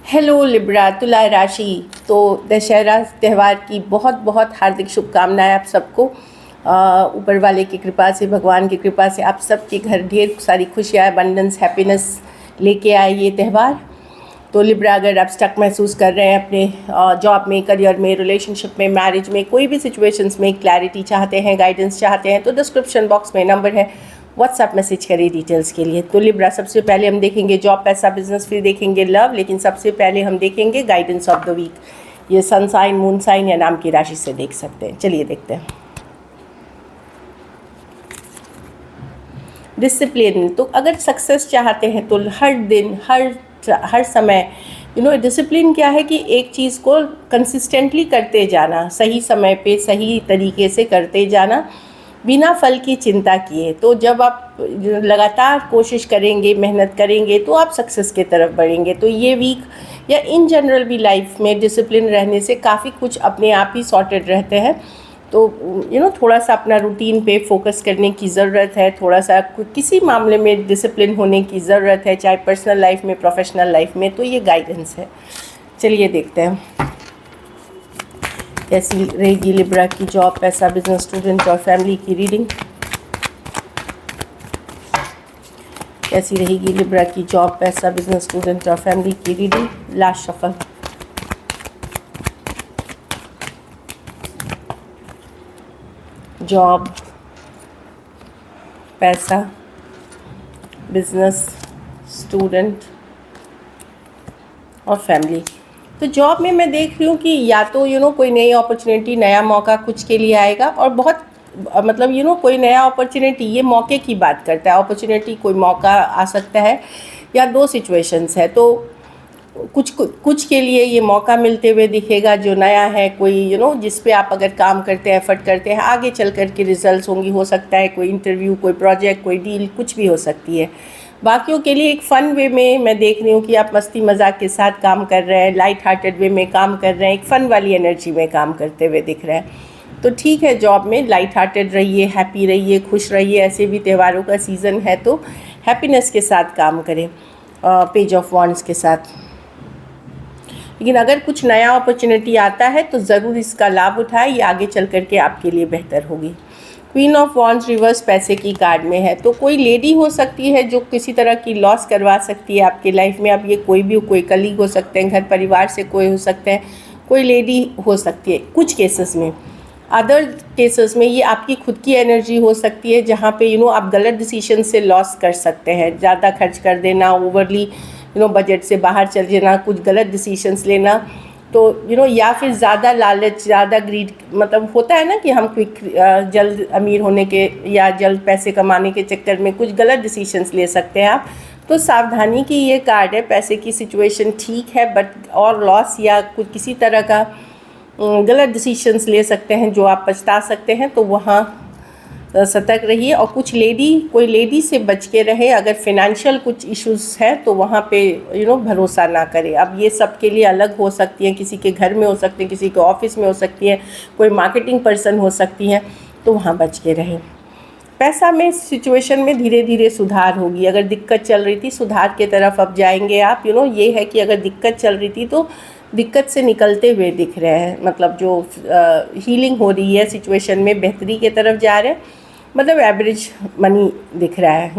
Hello Libra तुला राशि। तो दशहरा त्यौहार की बहुत बहुत हार्दिक शुभकामनाएं आप सबको। ऊपर वाले की कृपा से, भगवान की कृपा से आप सबके घर ढेर सारी खुशियाँ, अबंडेंस, हैप्पीनेस लेके आए ये त्यौहार। तो लिब्रा, अगर आप स्टक महसूस कर रहे हैं अपने जॉब में, करियर में, रिलेशनशिप में, मैरिज में, कोई भी सिचुएशंस में क्लैरिटी चाहते हैं, गाइडेंस चाहते हैं, तो डिस्क्रिप्शन बॉक्स में नंबर है, व्हाट्सएप मैसेज करिए डिटेल्स के लिए। तो लिब्रा, सबसे पहले हम देखेंगे जॉब, पैसा, बिजनेस, फिर देखेंगे लव, लेकिन सबसे पहले हम देखेंगे गाइडेंस ऑफ द वीक। ये सन साइन, मून साइन या नाम की राशि से देख सकते हैं। चलिए देखते हैं। डिसिप्लिन, तो अगर सक्सेस चाहते हैं तो हर दिन, हर समय डिसिप्लिन क्या है कि एक चीज़ को कंसिस्टेंटली करते जाना, सही समय पे सही तरीके से करते जाना, बिना फल की चिंता किए। तो जब आप लगातार कोशिश करेंगे, मेहनत करेंगे, तो आप सक्सेस की तरफ बढ़ेंगे। तो ये वीक या इन जनरल भी लाइफ में डिसिप्लिन रहने से काफ़ी कुछ अपने आप ही सॉर्टेड रहते हैं। तो थोड़ा सा अपना रूटीन पे फोकस करने की ज़रूरत है, थोड़ा सा किसी मामले में डिसिप्लिन होने की ज़रूरत है, चाहे पर्सनल लाइफ में, प्रोफेशनल लाइफ में। तो ये गाइडेंस है। चलिए देखते हैं कैसी रहेगी लिब्रा की जॉब, पैसा, बिजनेस, स्टूडेंट और फैमिली की रीडिंग। कैसी रहेगी लिब्रा की जॉब, पैसा, बिजनेस, स्टूडेंट और फैमिली की रीडिंग। Last shuffle. जॉब, पैसा, बिजनेस, स्टूडेंट और फैमिली। तो जॉब में मैं देख रही हूँ कि या तो कोई नई अपॉर्चुनिटी, नया मौका कुछ के लिए आएगा, और बहुत मतलब कोई नया अपॉर्चुनिटी, ये मौके की बात करता है। अपॉर्चुनिटी, कोई मौका आ सकता है, या दो सिचुएशंस है। तो कुछ के लिए ये मौका मिलते हुए दिखेगा जो नया है, कोई जिस पे आप अगर काम करते हैं, एफर्ट करते हैं, आगे चल कर के रिजल्ट्स होंगी। हो सकता है कोई इंटरव्यू, कोई प्रोजेक्ट, कोई डील, कुछ भी हो सकती है। बाकियों के लिए एक फ़न वे में मैं देख रही हूँ कि आप मस्ती मजाक के साथ काम कर रहे हैं, लाइट हार्टेड वे में काम कर रहे हैं, एक फ़न वाली एनर्जी में काम करते हुए दिख रहे हैं। तो ठीक है, जॉब में लाइट हार्टेड रहिए, हैप्पी रहिए, खुश रहिए। ऐसे भी त्योहारों का सीज़न है, तो हैप्पीनेस के साथ काम करें, पेज ऑफ वॉन्ड्स के साथ। लेकिन अगर कुछ नया अपॉर्चुनिटी आता है तो ज़रूर इसका लाभ उठाएं, ये आगे चल कर के आपके लिए बेहतर होगी। क्वीन ऑफ वॉन्ड्स रिवर्स पैसे की कार्ड में है। तो कोई लेडी हो सकती है जो किसी तरह की लॉस करवा सकती है आपके लाइफ में। अब ये कोई कलीग हो सकते हैं, घर परिवार से कोई हो सकते हैं, कोई लेडी हो सकती है कुछ केसेस में। अदर केसेस में ये आपकी खुद की एनर्जी हो सकती है, जहाँ पे आप गलत डिसीजन से लॉस कर सकते हैं। ज़्यादा खर्च कर देना, ओवरली बजट से बाहर चल जाना, कुछ गलत डिसीजंस लेना। तो या फिर ज़्यादा लालच, ज़्यादा ग्रीड, मतलब होता है ना कि हम क्विक जल्द अमीर होने के या जल्द पैसे कमाने के चक्कर में कुछ गलत डिसीजंस ले सकते हैं आप। तो सावधानी की ये कार्ड है। पैसे की सिचुएशन ठीक है, बट और लॉस या कुछ किसी तरह का गलत डिसीजंस ले सकते हैं जो आप पछता सकते हैं। तो वहाँ सतर्क रहिए। और कोई लेडी से बच के रहे। अगर फिनेंशियल कुछ इश्यूज़ है तो वहाँ पे भरोसा ना करें। अब ये सब के लिए अलग हो सकती हैं, किसी के घर में हो सकती हैं, किसी के ऑफिस में हो सकती हैं, कोई मार्केटिंग पर्सन हो सकती हैं, तो वहाँ बच के रहें। पैसा में सिचुएशन में धीरे धीरे सुधार होगी। अगर दिक्कत चल रही थी, सुधार के तरफ अब जाएंगे आप। ये है कि अगर दिक्कत चल रही थी तो दिक्कत से निकलते हुए दिख रहे हैं। मतलब जो हीलिंग हो रही है सिचुएशन में, बेहतरी के तरफ जा रहे हैं। मतलब एवरेज मनी दिख रहा है,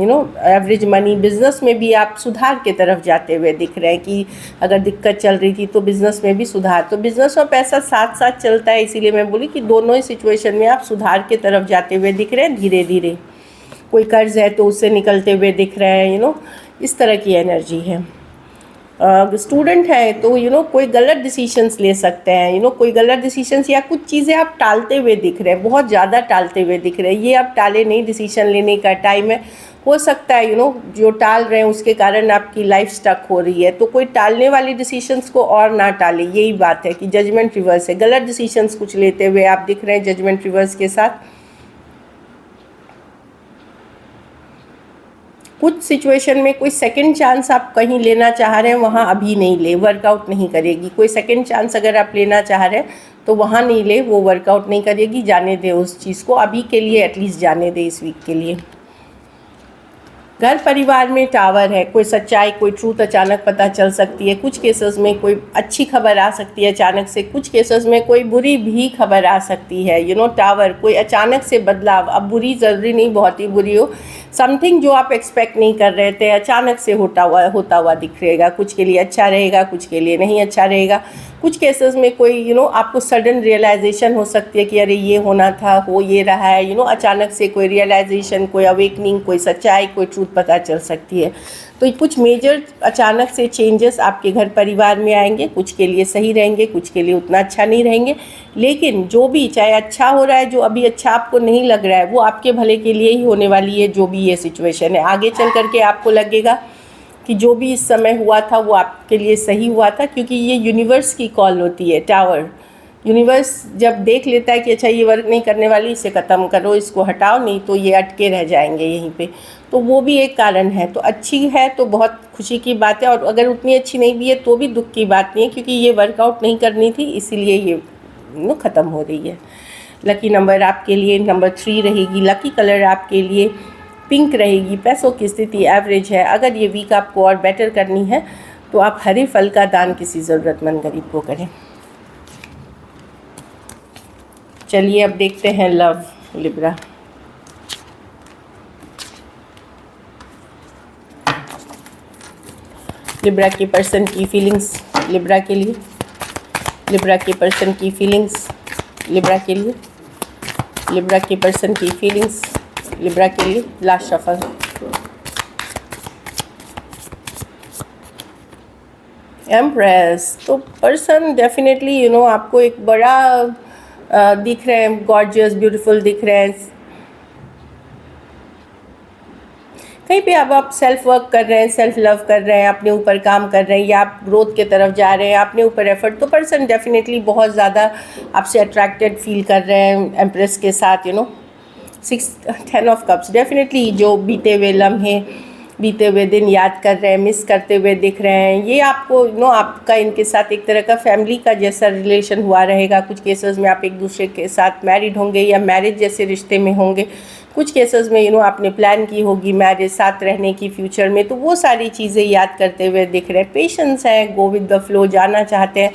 एवरेज मनी। बिज़नेस में भी आप सुधार के तरफ जाते हुए दिख रहे हैं कि अगर दिक्कत चल रही थी तो बिज़नेस में भी सुधार। तो बिज़नेस और पैसा साथ साथ चलता है, इसीलिए मैं बोली कि दोनों ही सिचुएशन में आप सुधार के तरफ जाते हुए दिख रहे हैं धीरे धीरे। कोई कर्ज है तो उससे निकलते हुए दिख रहे हैं, इस तरह की एनर्जी है। स्टूडेंट है तो कोई गलत डिसीजंस ले सकते हैं, कोई गलत डिसीजंस या कुछ चीज़ें आप टालते हुए दिख रहे हैं, बहुत ज़्यादा टालते हुए दिख रहे हैं। ये आप टाले नहीं, डिसीजन लेने का टाइम है। हो सकता है जो टाल रहे हैं उसके कारण आपकी लाइफ स्टक हो रही है। तो कोई टालने वाली डिसीजंस को और ना टाले, यही बात है कि जजमेंट रिवर्स है। गलत डिसीजंस कुछ लेते हुए आप दिख रहे हैं जजमेंट रिवर्स के साथ। कुछ सिचुएशन में कोई सेकंड चांस आप कहीं लेना चाह रहे हैं, वहाँ अभी नहीं ले, वर्कआउट नहीं करेगी। कोई सेकंड चांस अगर आप लेना चाह रहे हैं तो वहाँ नहीं ले, वो वर्कआउट नहीं करेगी। जाने दे उस चीज़ को, अभी के लिए एटलीस्ट जाने दे, इस वीक के लिए। घर परिवार में टावर है, कोई सच्चाई, कोई ट्रूथ अचानक पता चल सकती है। कुछ केसेस में कोई अच्छी खबर आ सकती है अचानक से, कुछ केसेस में कोई बुरी भी खबर आ सकती है। टावर, कोई अचानक से बदलाव, अब बुरी ज़रूरी नहीं बहुत ही बुरी हो, समथिंग जो आप एक्सपेक्ट नहीं कर रहे थे अचानक से होता हुआ दिख रहेगा। कुछ के लिए अच्छा रहेगा, कुछ के लिए नहीं अच्छा रहेगा। कुछ केसेस में कोई आपको सडन रियलाइजेशन हो सकती है कि अरे ये होना था, हो ये रहा है। अचानक से कोई रियलाइजेशन, कोई अवेकनिंग, कोई सच्चाई, कोई ट्रूथ पता चल सकती है। तो कुछ मेजर अचानक से चेंजेस आपके घर परिवार में आएंगे। कुछ के लिए सही रहेंगे, कुछ के लिए उतना अच्छा नहीं रहेंगे। लेकिन जो भी, चाहे अच्छा हो रहा है, जो अभी अच्छा आपको नहीं लग रहा है, वो आपके भले के लिए ही होने वाली है। जो भी ये सिचुएशन है, आगे चल करके आपको लगेगा कि जो भी इस समय हुआ था वो आपके लिए सही हुआ था, क्योंकि ये यूनिवर्स की कॉल होती है। टावर, यूनिवर्स जब देख लेता है कि अच्छा ये वर्क नहीं करने वाली, इसे ख़त्म करो, इसको हटाओ, नहीं तो ये अटके रह जाएंगे यहीं पे। तो वो भी एक कारण है। तो अच्छी है तो बहुत खुशी की बात है, और अगर उतनी अच्छी नहीं भी है तो भी दुख की बात नहीं है, क्योंकि ये वर्कआउट नहीं करनी थी, इसीलिए ये ख़त्म हो रही है। लकी नंबर आपके लिए नंबर 3 रहेगी। लकी कलर आपके लिए पिंक रहेगी। पैसों की स्थिति एवरेज है। अगर ये वीक आपको और बेटर करनी है तो आप हरे फल का दान किसी ज़रूरतमंद गरीब को करें। चलिए अब देखते हैं लव, लिब्रा। लिब्रा के पर्सन की फीलिंग्स लिब्रा के लिए, लिब्रा के पर्सन की फीलिंग्स लिब्रा के लिए, लिब्रा के पर्सन की फीलिंग्स लिब्रा के लिए। Last shuffle. एम्प्रेस, तो पर्सन डेफिनेटली आपको एक बड़ा दिख रहे हैं, गॉर्जियस, ब्यूटीफुल दिख रहे हैं। कहीं पे अब आप सेल्फ वर्क कर रहे हैं, सेल्फ लव कर रहे हैं, अपने ऊपर काम कर रहे हैं, या आप ग्रोथ की तरफ जा रहे हैं, अपने ऊपर एफर्ट, तो पर्सन डेफिनेटली बहुत ज़्यादा आपसे अट्रैक्टेड फील कर रहे हैं एम्प्रेस के साथ। 10 ऑफ कप्स, डेफिनेटली जो बीते हुए लम्हे, बीते हुए दिन याद कर रहे हैं, मिस करते हुए दिख रहे हैं। ये आपको आपका इनके साथ एक तरह का फैमिली का जैसा रिलेशन हुआ रहेगा। कुछ केसेस में आप एक दूसरे के साथ मैरिड होंगे या मैरिज जैसे रिश्ते में होंगे। कुछ केसेस में आपने प्लान की होगी मैरिज, साथ रहने की फ्यूचर में, तो वो सारी चीज़ें याद करते हुए दिख रहे हैं। पेशेंस है, गो विद द फ्लो, जाना चाहते हैं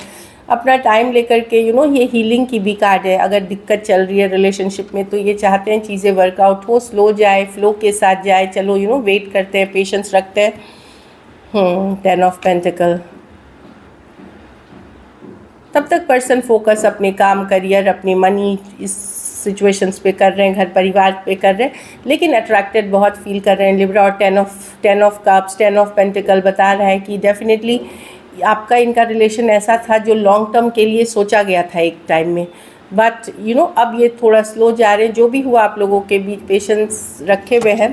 अपना टाइम लेकर के। ये हीलिंग की भी कार्ड है। अगर दिक्कत चल रही है रिलेशनशिप में तो ये चाहते हैं चीज़ें वर्कआउट हो, स्लो जाए, फ्लो के साथ जाए। चलो वेट करते हैं, पेशेंस रखते हैं। 10 ऑफ पेंटिकल। तब तक पर्सन फोकस अपने काम, करियर, अपनी मनी, इस सिचुएशंस पे कर रहे हैं, घर परिवार पे कर रहे हैं, लेकिन अट्रैक्टेड बहुत फील कर रहे हैं। लिब्रा और 10 ऑफ कप्स, 10 ऑफ पेंटिकल बता रहा है कि डेफिनेटली आपका इनका रिलेशन ऐसा था जो लॉन्ग टर्म के लिए सोचा गया था एक टाइम में, बट अब ये थोड़ा स्लो जा रहे हैं। जो भी हुआ आप लोगों के बीच पेशेंस रखे हुए हैं,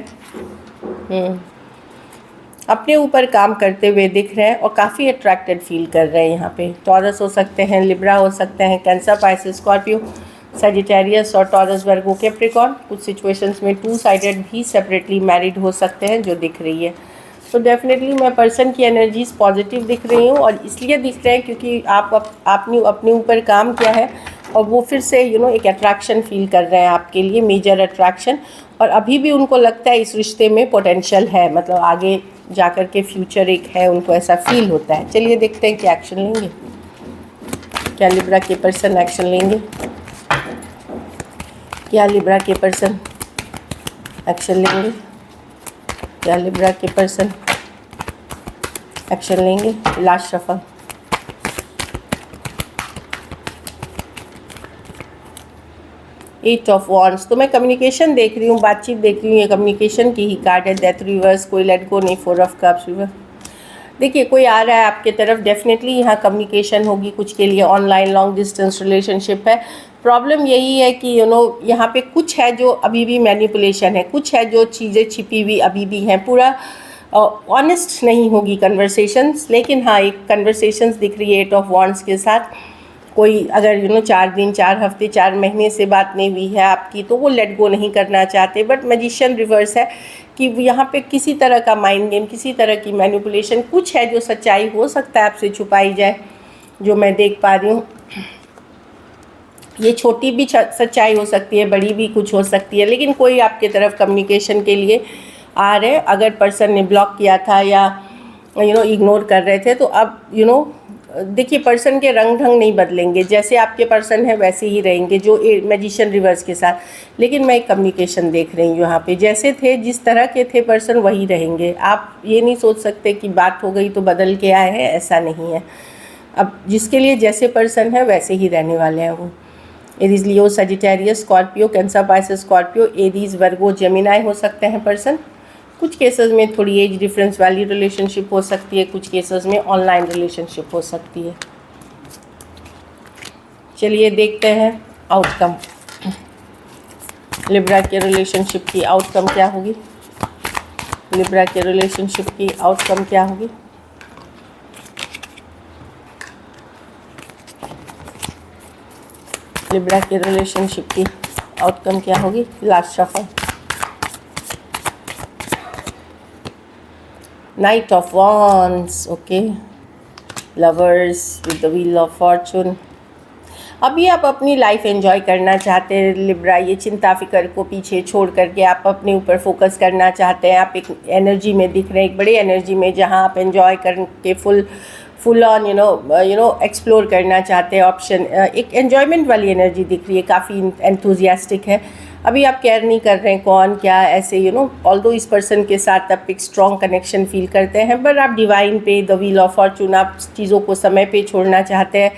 अपने ऊपर काम करते हुए दिख रहे हैं और काफ़ी अट्रैक्टेड फील कर रहे हैं। यहाँ पे टॉरस हो सकते हैं, लिब्रा हो सकते हैं, कैंसर, पाइसेस, स्कॉर्पियो, सजिटेरियस और टॉरस, वर्गो, कैप्रिकॉर्न। कुछ सिचुएशंस में 2 साइडेड भी सेपरेटली मैरिड हो सकते हैं जो दिख रही है। तो डेफिनेटली मैं पर्सन की एनर्जीज पॉजिटिव दिख रही हूँ, और इसलिए दिख रहे हैं क्योंकि आपने अपने ऊपर काम किया है और वो फिर से एक अट्रैक्शन फील कर रहे हैं आपके लिए, मेजर अट्रैक्शन। और अभी भी उनको लगता है इस रिश्ते में पोटेंशियल है, मतलब आगे जाकर के फ्यूचर एक है, उनको ऐसा फील होता है। चलिए देखते हैं क्या एक्शन लेंगे, क्या लिब्रा के पर्सन एक्शन लेंगे, क्या लिब्रा के पर्सन एक्शन लेंगे, क्या लिब्रा के पर्सन एक्शन लेंगे। Last shuffle. Eight of wands, तो मैं कम्युनिकेशन देख रही हूँ, बातचीत देख रही हूँ, ये कम्युनिकेशन की ही कार्ड है। डेथ रिवर्स, कोई लेट गो नहीं। 4 ऑफ कप्स रिवर्स। देखिए कोई आ रहा है आपके तरफ, डेफिनेटली यहाँ कम्युनिकेशन होगी। कुछ के लिए ऑनलाइन लॉन्ग डिस्टेंस रिलेशनशिप है। प्रॉब्लम यही है कि यहाँ पे कुछ है जो अभी भी मैनिपुलेशन है, कुछ है जो चीज़ें छिपी हुई अभी भी हैं, पूरा ऑनेस्ट नहीं होगी कन्वर्सेशंस। लेकिन हाँ, एक कन्वर्सेशंस दिख रही है 8 ऑफ वॉन्ड्स के साथ। कोई अगर 4 दिन, 4 हफ्ते, 4 महीने से बात नहीं हुई है आपकी, तो वो लेट गो नहीं करना चाहते। बट मैजिशियन रिवर्स है कि यहाँ पे किसी तरह का माइंड गेम, किसी तरह की मैनिपुलेशन, कुछ है जो सच्चाई हो सकता है आपसे छुपाई जाए, जो मैं देख पा रही हूँ। ये छोटी भी सच्चाई हो सकती है, बड़ी भी कुछ हो सकती है, लेकिन कोई आपके तरफ कम्युनिकेशन के लिए आ रहे हैं। अगर पर्सन ने ब्लॉक किया था या इग्नोर कर रहे थे, तो अब देखिए पर्सन के रंग ढंग नहीं बदलेंगे, जैसे आपके पर्सन है वैसे ही रहेंगे, जो मैजिशियन रिवर्स के साथ। लेकिन मैं एक कम्युनिकेशन देख रही हूँ यहाँ पे, जैसे थे, जिस तरह के थे पर्सन वही रहेंगे। आप ये नहीं सोच सकते कि बात हो गई तो बदल के आए हैं, ऐसा नहीं है। अब जिसके लिए जैसे पर्सन है वैसे ही रहने वाले हैं वो। Aries, Leo, Sagittarius, Scorpio, Cancer, Pisces, Scorpio, Aries, Virgo, Gemini हो सकते हैं पर्सन। कुछ केसेस में थोड़ी एज डिफरेंस वाली रिलेशनशिप हो सकती है, कुछ केसेस में ऑनलाइन रिलेशनशिप हो सकती है। चलिए देखते हैं आउटकम, लिब्रा के रिलेशनशिप की आउटकम क्या होगी। लिब्रा के रिलेशनशिप की आउटकम क्या होगी। लिब्रा के रिलेशनशिप की आउटकम क्या होगी। Last shuffle, night of wands, okay, lovers with the wheel of Fortune. अभी आप अपनी लाइफ एंजॉय करना चाहते हैं लिब्रा, ये चिंता फिक्र को पीछे छोड़ करके आप अपने ऊपर फोकस करना चाहते हैं। आप एक एनर्जी में दिख रहे हैं, एक बड़ी एनर्जी में, जहां आप एंजॉय करके फुल ऑन एक्सप्लोर करना चाहते हैं। ऑप्शन एक एन्जॉयमेंट वाली एनर्जी दिख रही है, काफ़ी एंथुजियास्टिक है। अभी आप केयर नहीं कर रहे हैं कौन क्या, ऐसे ऑल्दो इस पर्सन के साथ आप एक स्ट्रॉन्ग कनेक्शन फील करते हैं, पर आप डिवाइन पे, द व्हील ऑफ फॉर्चून, आप चीज़ों को समय पे छोड़ना चाहते हैं।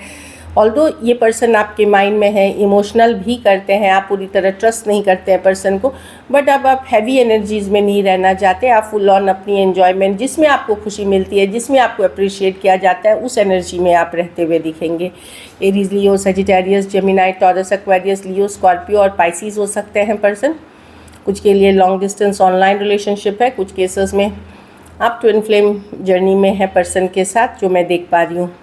ऑल्दो ये पर्सन आपके माइंड में है, इमोशनल भी करते हैं, आप पूरी तरह ट्रस्ट नहीं करते हैं पर्सन को, बट अब आप हैवी एनर्जीज़ में नहीं रहना चाहते। आप फुल ऑन अपनी एन्जॉयमेंट, जिसमें आपको खुशी मिलती है, जिसमें आपको अप्रिशिएट किया जाता है, उस एनर्जी में आप रहते हुए दिखेंगे। Aries, Leo, Sagittarius, Gemini, taurus, Aquarius, लियो, स्कॉर्पियो और पाइसिस हो सकते हैं पर्सन। कुछ के लिए लॉन्ग डिस्टेंस ऑनलाइन रिलेशनशिप है, कुछ केसेस में आप ट्विन फ्लेम जर्नी में है पर्सन के साथ, जो मैं देख पा रही हूँ।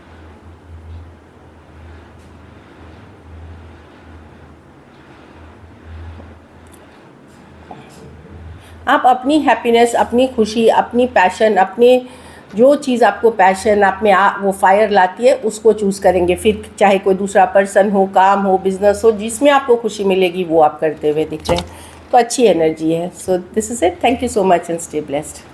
आप अपनी हैप्पीनेस, अपनी खुशी, अपनी पैशन, अपने जो चीज़ आपको पैशन आप में वो फायर लाती है, उसको चूज़ करेंगे। फिर चाहे कोई दूसरा पर्सन हो, काम हो, बिजनेस हो, जिसमें आपको खुशी मिलेगी वो आप करते हुए दिख रहे हैं। तो अच्छी एनर्जी है। So this is it. Thank you so much and stay blessed.